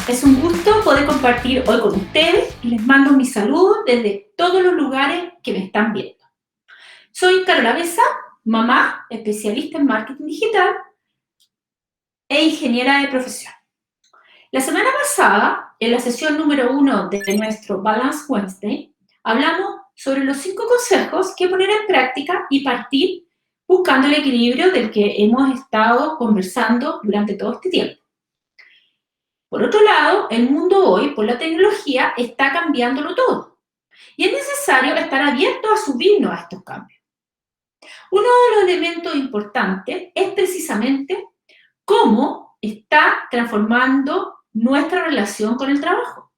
Es un gusto poder compartir hoy con ustedes y les mando mis saludos desde todos los lugares que me están viendo. Soy Carola Besa, mamá, especialista en marketing digital e ingeniera de profesión. La semana pasada, en la sesión número 1 de nuestro Balance Wednesday, hablamos sobre los 5 consejos que poner en práctica y partir buscando el equilibrio del que hemos estado conversando durante todo este tiempo. Por otro lado, el mundo hoy, por la tecnología, está cambiándolo todo. Y es necesario estar abierto a subirnos a estos cambios. Uno de los elementos importantes es precisamente cómo está transformando nuestra relación con el trabajo.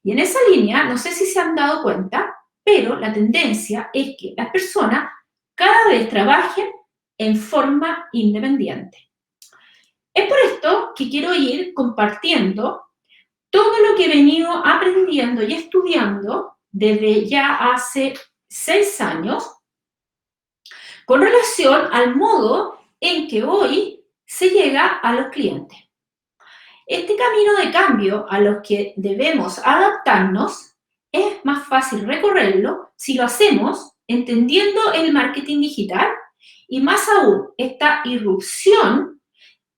Y en esa línea, no sé si se han dado cuenta, pero la tendencia es que las personas cada vez trabajen en forma independiente. Es por esto que quiero ir compartiendo todo lo que he venido aprendiendo y estudiando desde ya hace 6 años con relación al modo en que hoy se llega a los clientes. Este camino de cambio a los que debemos adaptarnos es más fácil recorrerlo si lo hacemos entendiendo el marketing digital y más aún esta irrupción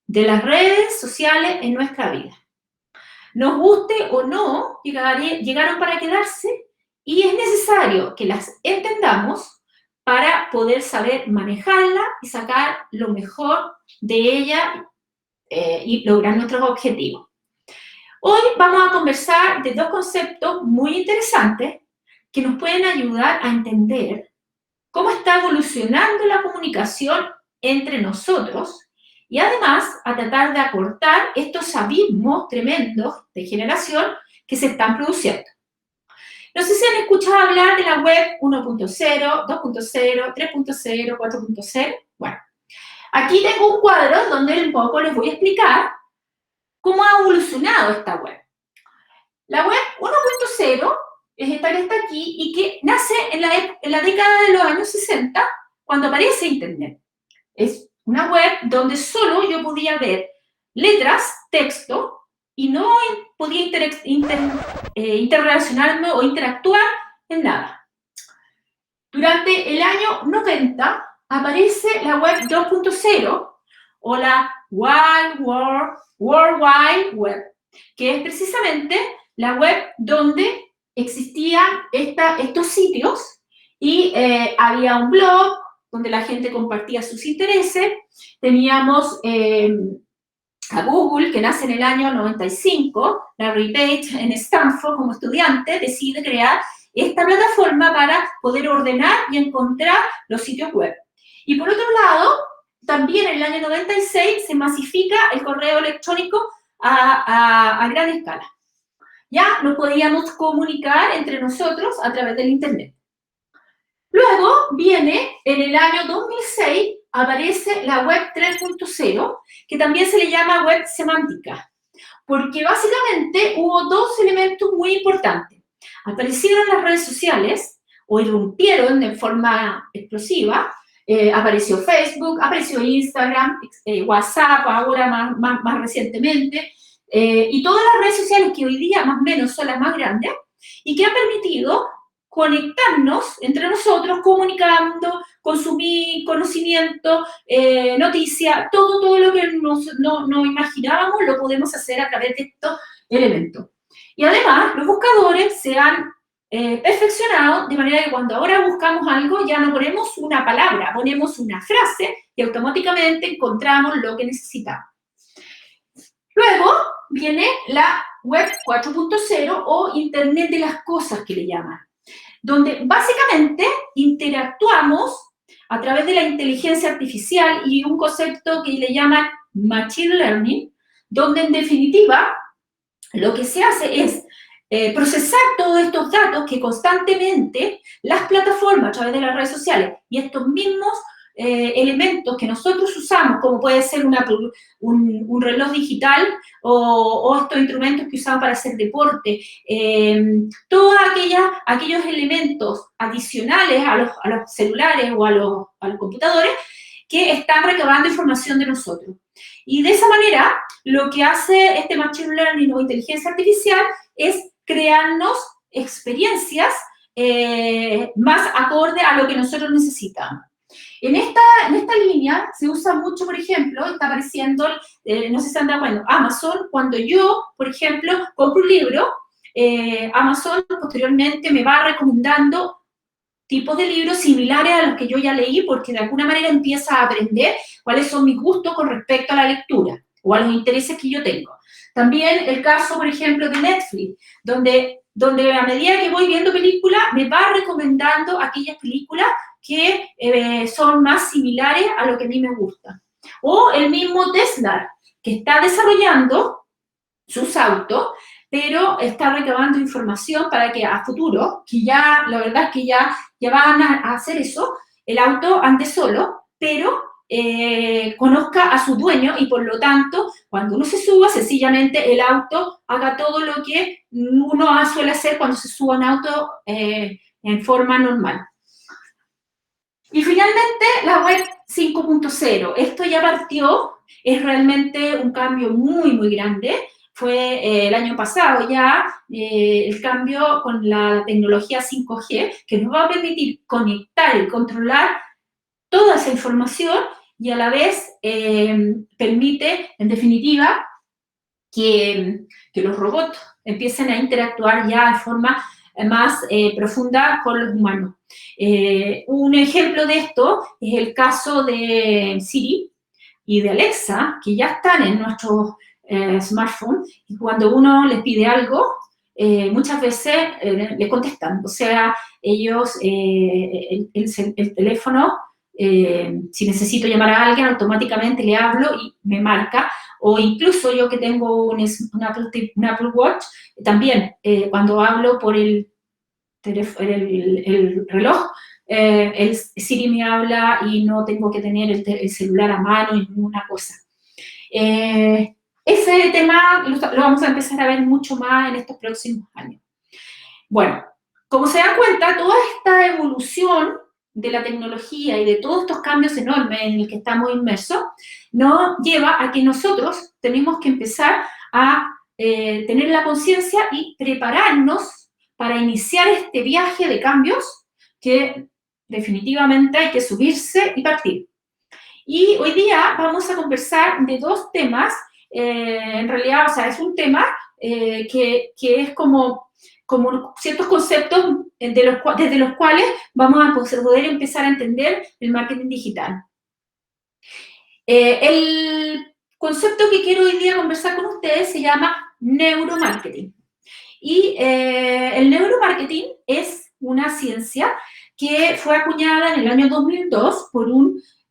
de las redes sociales en nuestra vida. Nos guste o no, llegaron para quedarse y es necesario que las entendamos para poder saber manejarla y sacar lo mejor de ella y lograr nuestros objetivos. Hoy vamos a conversar de 2 conceptos muy interesantes que nos pueden ayudar a entender cómo está evolucionando la comunicación entre nosotros y además a tratar de acortar estos abismos tremendos de generación que se están produciendo. No sé si han escuchado hablar de la web 1.0, 2.0, 3.0, 4.0. Bueno, aquí tengo un cuadro donde un poco les voy a explicar cómo ha evolucionado esta web. La web 1.0 es esta que está aquí y que nace en la década de los años 60 cuando aparece Internet. Es una web donde solo yo podía ver letras, texto, y no podía interrelacionarme o interactuar en nada. Durante el año 90 aparece la web 2.0 o la World Wide Web, que es precisamente la web donde existían estos sitios y había un blog donde la gente compartía sus intereses. Teníamos a Google, que nace en el año 95, Larry Page en Stanford como estudiante decide crear esta plataforma para poder ordenar y encontrar los sitios web. Y por otro lado, también en el año 96 se masifica el correo electrónico a gran escala. Ya nos podíamos comunicar entre nosotros a través del Internet. Luego viene, en el año 2006, aparece la web 3.0, que también se le llama web semántica, porque básicamente hubo 2 elementos muy importantes. Aparecieron las redes sociales, o irrumpieron de forma explosiva, apareció Facebook, apareció Instagram, WhatsApp, ahora más recientemente, y todas las redes sociales que hoy día más o menos son las más grandes, y que han permitido conectarnos entre nosotros, comunicando, consumir conocimiento, noticias, todo lo que no imaginábamos lo podemos hacer a través de estos elementos. Y además, los buscadores se han perfeccionado de manera que cuando ahora buscamos algo ya no ponemos una palabra, ponemos una frase y automáticamente encontramos lo que necesitamos. Luego viene la web 4.0 o Internet de las cosas que le llaman, donde básicamente interactuamos a través de la inteligencia artificial y un concepto que le llaman Machine Learning, donde en definitiva lo que se hace es procesar todos estos datos que constantemente las plataformas a través de las redes sociales y estos mismos elementos que nosotros usamos, como puede ser un reloj digital o estos instrumentos que usamos para hacer deporte, todos aquellos elementos adicionales a los celulares o a los computadores, que están recabando información de nosotros. Y de esa manera, lo que hace este Machine Learning o inteligencia artificial es crearnos experiencias más acorde a lo que nosotros necesitamos. En esta línea se usa mucho, por ejemplo, está apareciendo, no sé si se han dado cuenta, Amazon, cuando yo, por ejemplo, compro un libro, Amazon posteriormente me va recomendando tipos de libros similares a los que yo ya leí, porque de alguna manera empieza a aprender cuáles son mis gustos con respecto a la lectura o a los intereses que yo tengo. También el caso, por ejemplo, de Netflix, donde a medida que voy viendo películas, me va recomendando aquellas películas que son más similares a lo que a mí me gusta. O el mismo Tesla, que está desarrollando sus autos, pero está recabando información para que a futuro, que ya, la verdad es que ya van a hacer eso, el auto ande solo, pero conozca a su dueño y por lo tanto, cuando uno se suba, sencillamente el auto haga todo lo que uno suele hacer cuando se sube a un auto en forma normal. Y finalmente, la web 5.0. Esto ya partió, es realmente un cambio muy, muy grande. Fue el año pasado ya el cambio con la tecnología 5G, que nos va a permitir conectar y controlar toda esa información y a la vez permite, en definitiva, que los robots empiecen a interactuar ya de forma más profunda con los humanos. Un ejemplo de esto es el caso de Siri y de Alexa, que ya están en nuestros smartphones, y cuando uno les pide algo, muchas veces le contestan. O sea, ellos, el teléfono, si necesito llamar a alguien, automáticamente le hablo y me marca. O incluso yo que tengo un Apple Watch, también cuando hablo por el reloj, el Siri me habla y no tengo que tener el celular a mano y ninguna cosa. Ese tema lo vamos a empezar a ver mucho más en estos próximos años. Bueno, como se dan cuenta, toda esta evolución de la tecnología y de todos estos cambios enormes en los que estamos inmersos, nos lleva a que nosotros tenemos que empezar a tener la conciencia y prepararnos para iniciar este viaje de cambios que definitivamente hay que subirse y partir. Y hoy día vamos a conversar de dos temas, en realidad, o sea, es un tema que es como ciertos conceptos desde los cuales vamos a poder empezar a entender el marketing digital. El concepto que quiero hoy día conversar con ustedes se llama neuromarketing. Y el neuromarketing es una ciencia que fue acuñada en el año 2002 por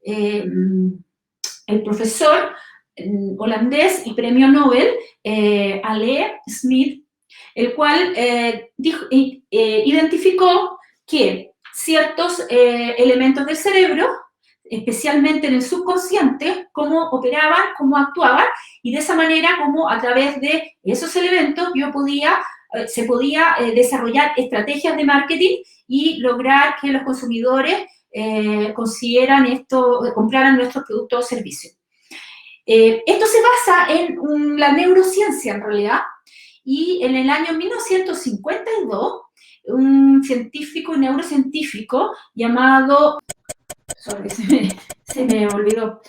el profesor holandés y premio Nobel, Ale Smith, el cual identificó que ciertos elementos del cerebro, especialmente en el subconsciente, cómo operaban, cómo actuaban, y de esa manera, como a través de esos elementos se podía desarrollar estrategias de marketing y lograr que los consumidores compraran nuestros productos o servicios. Esto se basa en la neurociencia, en realidad, y en el año 1952, un neurocientífico llamado, se me olvidó,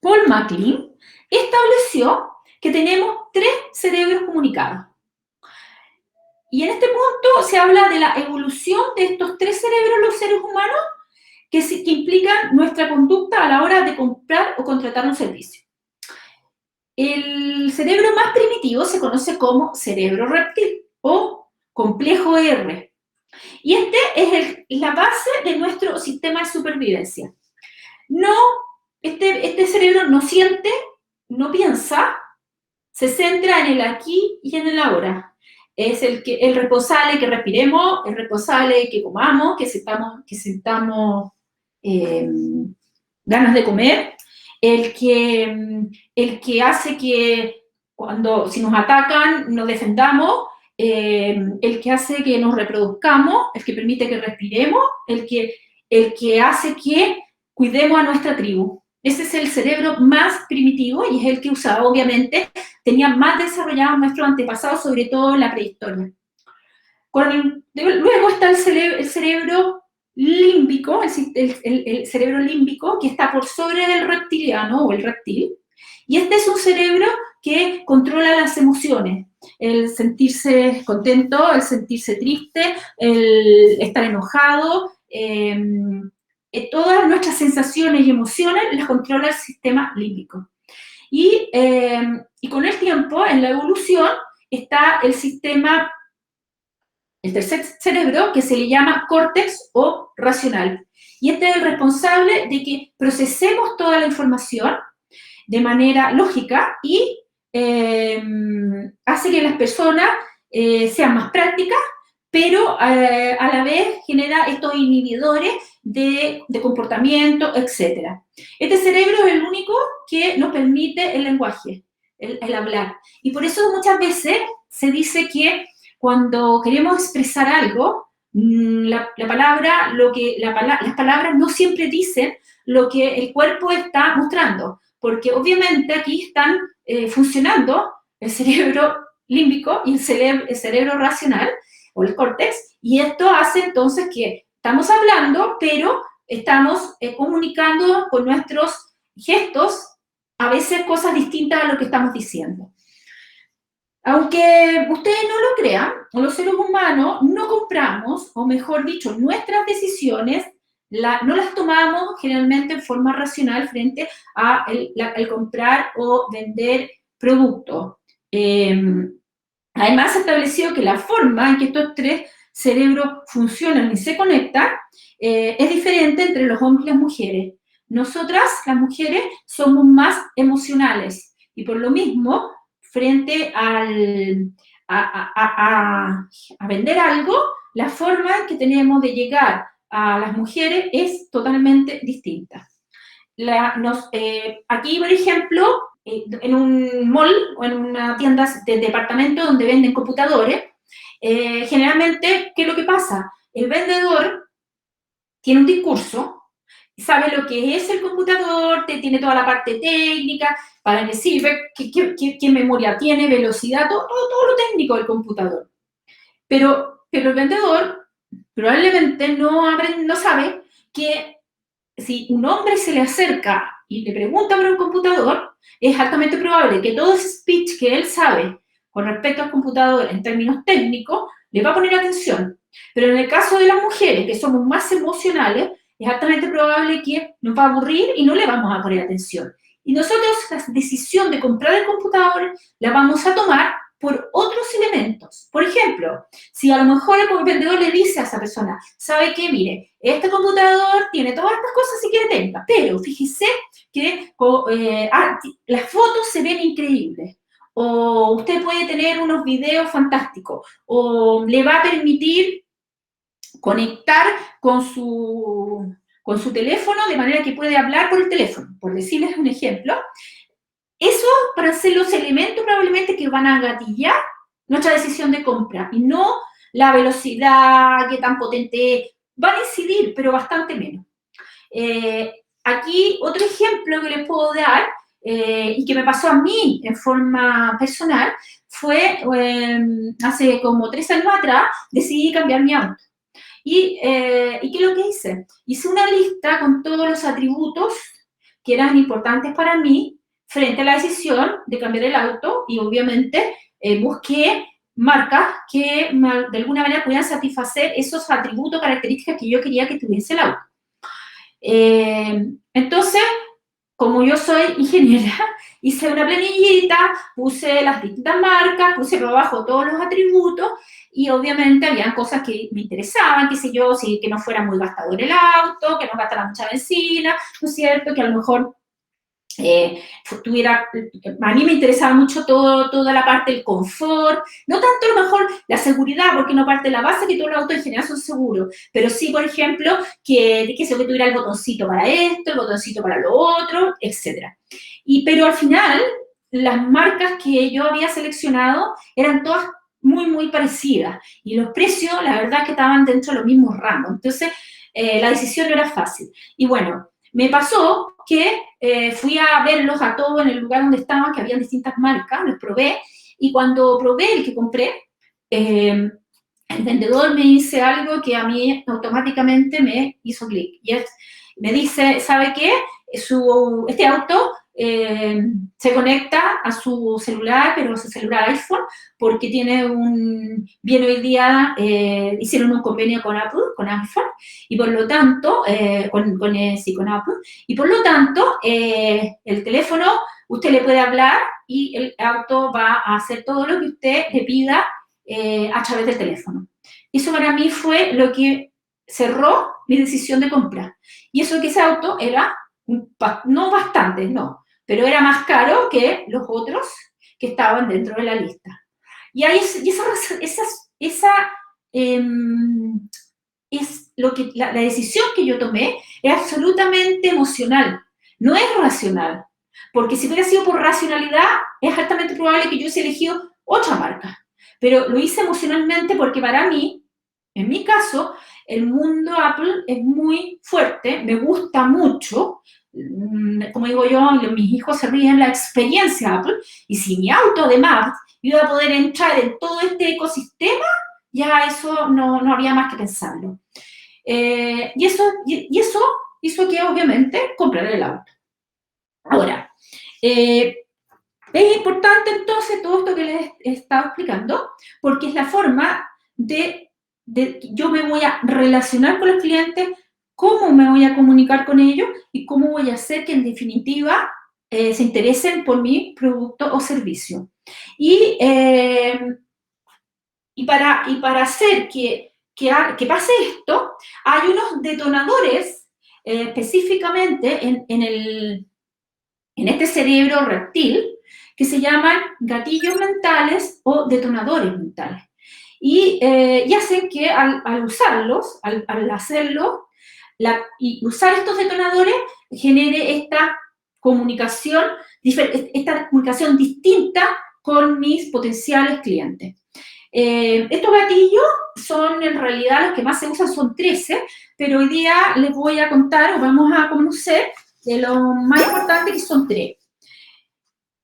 Paul MacLean, estableció que tenemos 3 cerebros comunicados. Y en este punto se habla de la evolución de estos 3 cerebros en los seres humanos que implican nuestra conducta a la hora de comprar o contratar un servicio. El cerebro más primitivo se conoce como cerebro reptil o complejo R. Y este es la base de nuestro sistema de supervivencia. Este cerebro no siente, no piensa, se centra en el aquí y en el ahora. Es el responsable que respiremos, el responsable que comamos, que sentamos ganas de comer, el que hace que si nos atacan nos defendamos, el que hace que nos reproduzcamos, el que permite que respiremos, el que hace que cuidemos a nuestra tribu. Ese es el cerebro más primitivo y es el que usaba, obviamente, tenía más desarrollado nuestros antepasados, sobre todo en la prehistoria. Luego está el cerebro límbico, el cerebro límbico, que está por sobre del reptiliano o el reptil, y este es un cerebro que controla las emociones, el sentirse contento, el sentirse triste, el estar enojado, todas nuestras sensaciones y emociones las controla el sistema límbico. Y con el tiempo, en la evolución, está el tercer cerebro, que se le llama córtex o racional. Y este es el responsable de que procesemos toda la información de manera lógica y hace que las personas sean más prácticas, pero a la vez genera estos inhibidores de comportamiento, etc. Este cerebro es el único que nos permite el lenguaje, el hablar. Y por eso muchas veces se dice que cuando queremos expresar algo, las palabras no siempre dicen lo que el cuerpo está mostrando, porque obviamente aquí están funcionando el cerebro límbico y el cerebro racional, o el córtex, y esto hace entonces que estamos hablando, pero estamos comunicando con nuestros gestos a veces cosas distintas a lo que estamos diciendo. Aunque ustedes no lo crean, los seres humanos no compramos, o mejor dicho, nuestras decisiones no las tomamos generalmente en forma racional frente a el comprar o vender productos. Además, se estableció que la forma en que estos tres cerebros funcionan y se conectan es diferente entre los hombres y las mujeres. Nosotras, las mujeres, somos más emocionales y por lo mismo, frente a vender algo, la forma en que tenemos de llegar a las mujeres es totalmente distinta. Aquí, por ejemplo, en un mall o en una tienda de departamento donde venden computadores, generalmente, ¿qué es lo que pasa? El vendedor tiene un discurso, sabe lo que es el computador, tiene toda la parte técnica, para qué sirve, qué memoria tiene, velocidad, todo lo técnico del computador. Pero el vendedor probablemente no sabe que si un hombre se le acerca y le pregunta por un computador, es altamente probable que todo ese speech que él sabe con respecto al computador en términos técnicos, le va a poner atención. Pero en el caso de las mujeres, que somos más emocionales, es altamente probable que nos va a aburrir y no le vamos a poner atención. Y nosotros la decisión de comprar el computador la vamos a tomar por otros elementos. Por ejemplo, si a lo mejor el vendedor le dice a esa persona, ¿sabe qué? Mire, este computador tiene todas estas cosas si quiere tenga, pero fíjese que las fotos se ven increíbles, o usted puede tener unos videos fantásticos, o le va a permitir conectar con su teléfono de manera que puede hablar por el teléfono, por decirles un ejemplo. Eso para ser los elementos probablemente que van a gatillar nuestra decisión de compra y no la velocidad, qué tan potente va a incidir, pero bastante menos. Aquí otro ejemplo que les puedo dar y que me pasó a mí en forma personal fue hace como 3 años atrás decidí cambiar mi auto. ¿Y qué es lo que hice? Hice una lista con todos los atributos que eran importantes para mí frente a la decisión de cambiar el auto y obviamente busqué marcas que de alguna manera pudieran satisfacer esos atributos, características que yo quería que tuviese el auto. Entonces, como yo soy ingeniera, hice una planillita, puse las distintas marcas, puse por abajo todos los atributos y obviamente había cosas que me interesaban, qué sé yo, que no fuera muy gastador el auto, que no gastara mucha benzina, ¿no es cierto? Que a lo mejor a mí me interesaba mucho toda la parte del confort, no tanto a lo mejor la seguridad, porque no parte de la base que todos los autos en general son seguros, pero sí, por ejemplo, que tuviera el botoncito para esto, el botoncito para lo otro, etc. Pero al final, las marcas que yo había seleccionado eran todas muy, muy parecidas, y los precios, la verdad, que estaban dentro de los mismos rangos, entonces la decisión no era fácil. Y bueno, me pasó que fui a verlos a todos en el lugar donde estaban, que había distintas marcas, los probé, y cuando probé el que compré, el vendedor me dice algo que a mí automáticamente me hizo clic. Y me dice, ¿sabe qué? Este auto se conecta a su celular, pero a su celular iPhone, porque viene hoy día, hicieron un convenio con Apple, con iPhone, y por lo tanto, con Apple, y por lo tanto, el teléfono, usted le puede hablar y el auto va a hacer todo lo que usted le pida a través del teléfono. Eso para mí fue lo que cerró mi decisión de compra. Y eso que ese auto era, no bastante, no, pero era más caro que los otros que estaban dentro de la lista. Y ahí es lo que la decisión que yo tomé es absolutamente emocional, no es racional. Porque si hubiera sido por racionalidad, es altamente probable que yo hubiese elegido otra marca. Pero lo hice emocionalmente porque para mí, en mi caso, el mundo Apple es muy fuerte, me gusta mucho, como digo yo, mis hijos se ríen, la experiencia Apple, y si mi auto además iba a poder entrar en todo este ecosistema, ya eso no había más que pensarlo. Y eso hizo que obviamente comprara el auto. Ahora, es importante entonces todo esto que les he estado explicando, porque es la forma de yo me voy a relacionar con los clientes, cómo me voy a comunicar con ellos y cómo voy a hacer que en definitiva se interesen por mi producto o servicio. Y para hacer que pase esto, hay unos detonadores específicamente en este cerebro reptil que se llaman gatillos mentales o detonadores mentales. Y hacen que al usarlos, al hacerlo, y usar estos detonadores genere esta comunicación distinta con mis potenciales clientes. Estos gatillos son en realidad los que más se usan, son 13, pero hoy día les voy a contar o vamos a conocer de lo más importante, que son 3.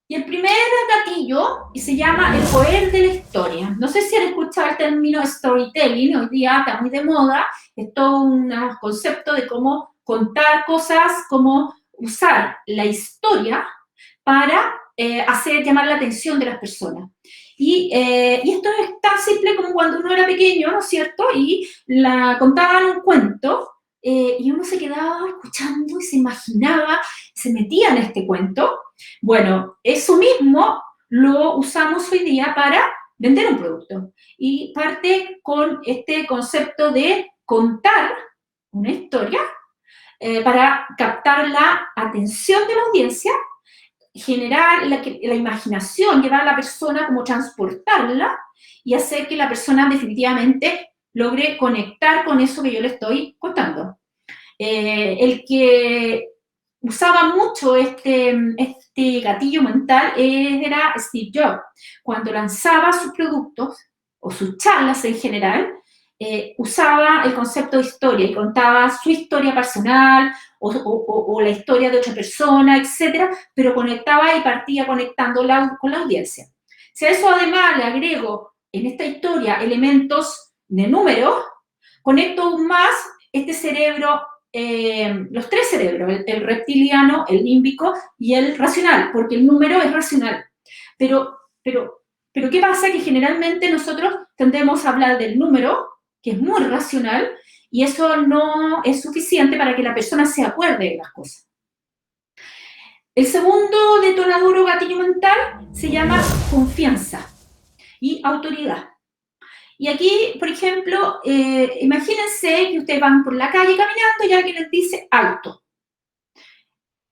Y el primer gatillo se llama el poder de la historia. No sé si han escuchado el término storytelling, hoy día está muy de moda, es todo un concepto de cómo contar cosas, cómo usar la historia para hacer llamar la atención de las personas. Y esto es tan simple como cuando uno era pequeño, ¿no es cierto? Y contaban un cuento y uno se quedaba escuchando y se imaginaba, se metía en este cuento. Bueno, eso mismo lo usamos hoy día para vender un producto. Y parte con este concepto de contar una historia para captar la atención de la audiencia, generar la imaginación, llevar a la persona, como transportarla y hacer que la persona definitivamente logre conectar con eso que yo le estoy contando. El que usaba mucho este gatillo mental era Steve Jobs. Cuando lanzaba sus productos o sus charlas en general, usaba el concepto de historia y contaba su historia personal o la historia de otra persona, etcétera, pero conectaba y partía conectándola con la audiencia. Si a eso además le agrego en esta historia elementos de números, conecto aún más este cerebro, los 3 cerebros, el reptiliano, el límbico y el racional, porque el número es racional. Pero ¿qué pasa? Que generalmente nosotros tendemos a hablar del número, que es muy racional, y eso no es suficiente para que la persona se acuerde de las cosas. El segundo detonador o gatillo mental se llama confianza y autoridad. Y aquí, por ejemplo, imagínense que ustedes van por la calle caminando y alguien les dice alto.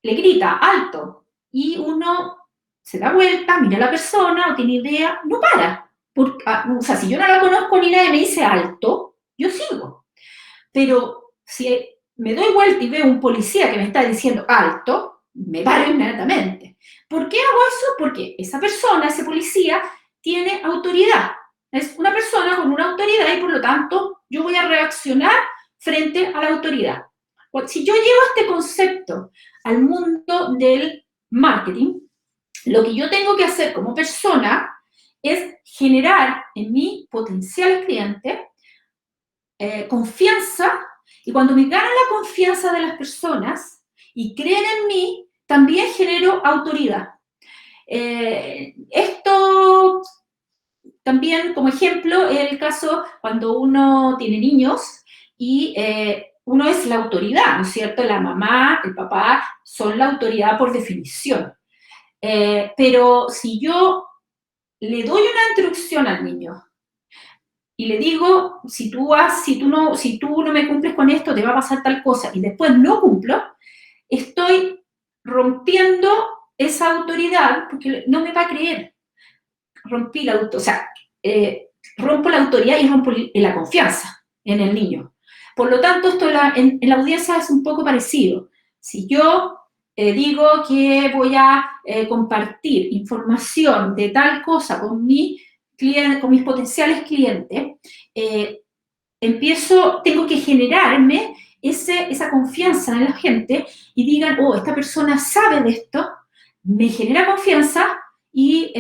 Le grita alto y uno se da vuelta, mira a la persona, no tiene idea, no para. O sea, si yo no la conozco ni nadie me dice alto, yo sigo. Pero si me doy vuelta y veo un policía que me está diciendo alto, me paro inmediatamente. ¿Por qué hago eso? Porque esa persona, ese policía, tiene autoridad. Es una persona con una autoridad y por lo tanto yo voy a reaccionar frente a la autoridad. Si yo llevo este concepto al mundo del marketing, lo que yo tengo que hacer como persona es generar en mi potencial cliente confianza, y cuando me ganan la confianza de las personas y creen en mí, también genero autoridad. Esto también, como ejemplo, es el caso cuando uno tiene niños y uno es la autoridad, ¿no es cierto? La mamá, el papá son la autoridad por definición. Pero si yo le doy una instrucción al niño y le digo, si tú no me cumples con esto, te va a pasar tal cosa, y después no cumplo, estoy rompiendo esa autoridad porque no me va a creer. Rompo la autoridad y rompo la confianza en el niño. Por lo tanto, esto en la audiencia es un poco parecido. Si yo digo que voy a compartir información de tal cosa con mis potenciales clientes, tengo que generarme esa confianza en la gente y digan, oh, esta persona sabe de esto, me genera confianza, y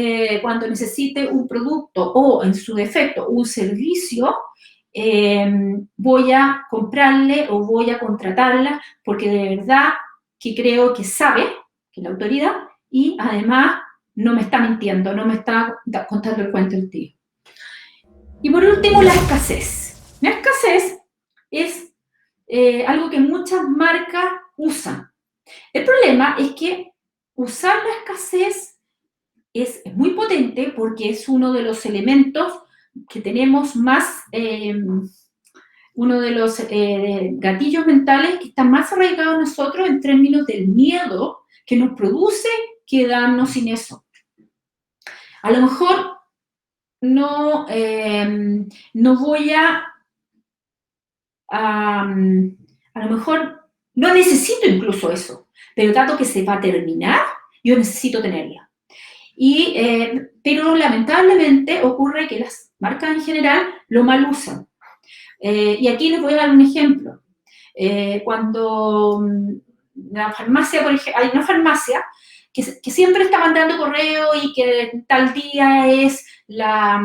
cuando necesite un producto o, en su defecto, un servicio, voy a comprarle o voy a contratarla porque de verdad que creo que sabe, que es la autoridad, y además no me está mintiendo, no me está contando el cuento del tío. Y por último, la escasez. La escasez es algo que muchas marcas usan. El problema es que usar la escasez es muy potente porque es uno de los elementos que tenemos más, uno de los gatillos mentales que está más arraigado en nosotros en términos del miedo que nos produce quedarnos sin eso. A lo mejor no voy a lo mejor no necesito incluso eso, pero dado que se va a terminar, yo necesito tenerla. Pero lamentablemente ocurre que las marcas en general lo mal usan. Y aquí les voy a dar un ejemplo. Cuando la farmacia, por ejemplo, hay una farmacia que siempre está mandando correo y que tal día es la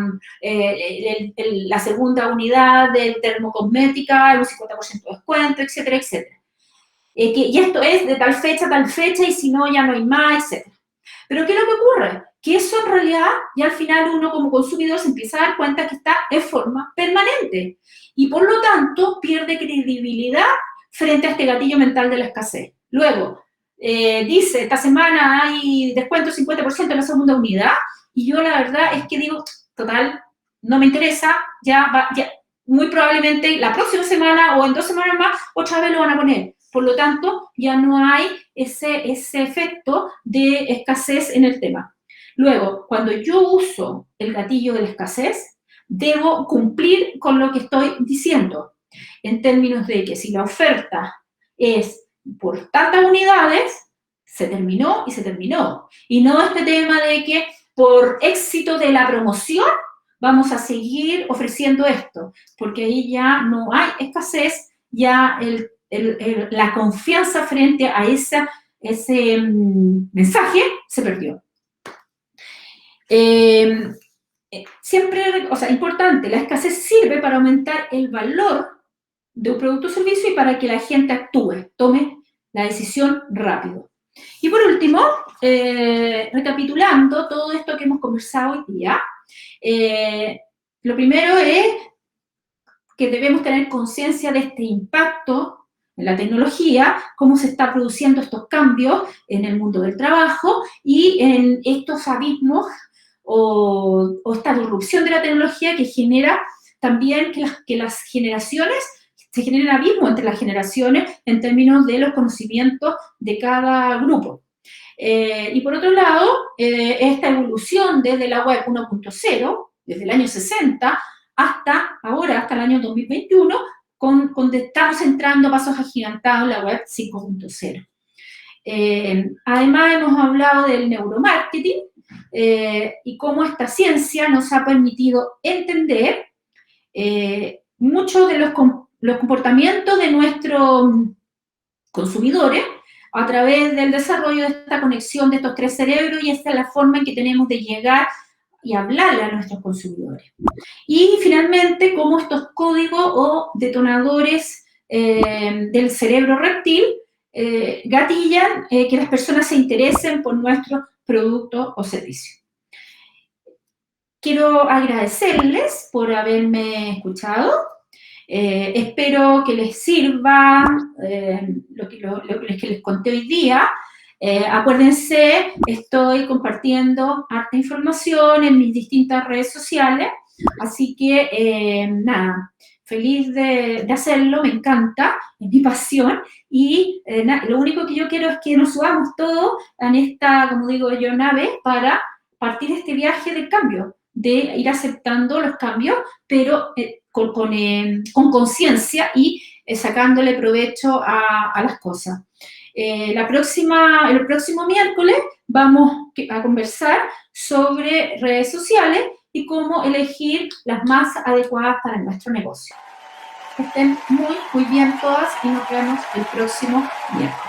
segunda unidad de termocosmética, un 50% de descuento, etcétera, etcétera. Y esto es de tal fecha a tal fecha, y si no, ya no hay más, etcétera. Pero ¿qué es lo que ocurre? Que eso en realidad, ya al final uno como consumidor se empieza a dar cuenta que está en forma permanente. Y por lo tanto, pierde credibilidad frente a este gatillo mental de la escasez. Luego, dice, esta semana hay descuento 50% en la segunda unidad, y yo la verdad es que digo, total, no me interesa, ya muy probablemente la próxima semana o en 2 semanas más, otra vez lo van a poner. Por lo tanto, ya no hay ese efecto de escasez en el tema. Luego, cuando yo uso el gatillo de la escasez, debo cumplir con lo que estoy diciendo, en términos de que si la oferta es por tantas unidades, se terminó y se terminó. Y no este tema de que por éxito de la promoción vamos a seguir ofreciendo esto, porque ahí ya no hay escasez, ya la confianza frente a ese mensaje se perdió. Siempre, importante, la escasez sirve para aumentar el valor de un producto o servicio y para que la gente actúe, tome la decisión rápido. Y por último, recapitulando todo esto que hemos conversado hoy día, lo primero es que debemos tener conciencia de este impacto en la tecnología, cómo se están produciendo estos cambios en el mundo del trabajo y en estos abismos o esta disrupción de la tecnología que genera también que las generaciones, se generen abismos entre las generaciones en términos de los conocimientos de cada grupo. Y por otro lado, esta evolución desde la web 1.0, desde el año 60 hasta ahora, hasta el año 2021, donde estamos entrando a pasos agigantados en la web 5.0. Además, hemos hablado del neuromarketing y cómo esta ciencia nos ha permitido entender muchos de los comportamientos de nuestro consumidores a través del desarrollo de esta conexión de estos tres cerebros, y esta es la forma en que tenemos de llegar y hablarle a nuestros consumidores. Y finalmente, cómo estos códigos o detonadores del cerebro reptil gatillan que las personas se interesen por nuestros productos o servicios. Quiero agradecerles por haberme escuchado. Espero que les sirva lo que les conté hoy día. Acuérdense, estoy compartiendo harta información en mis distintas redes sociales, así que nada, feliz de hacerlo, me encanta, es mi pasión, y lo único que yo quiero es que nos subamos todos en esta, como digo yo, nave para partir de este viaje del cambio, de ir aceptando los cambios, pero con conciencia y sacándole provecho a las cosas. El próximo miércoles vamos a conversar sobre redes sociales y cómo elegir las más adecuadas para nuestro negocio. Que estén muy, muy bien todas y nos vemos el próximo miércoles.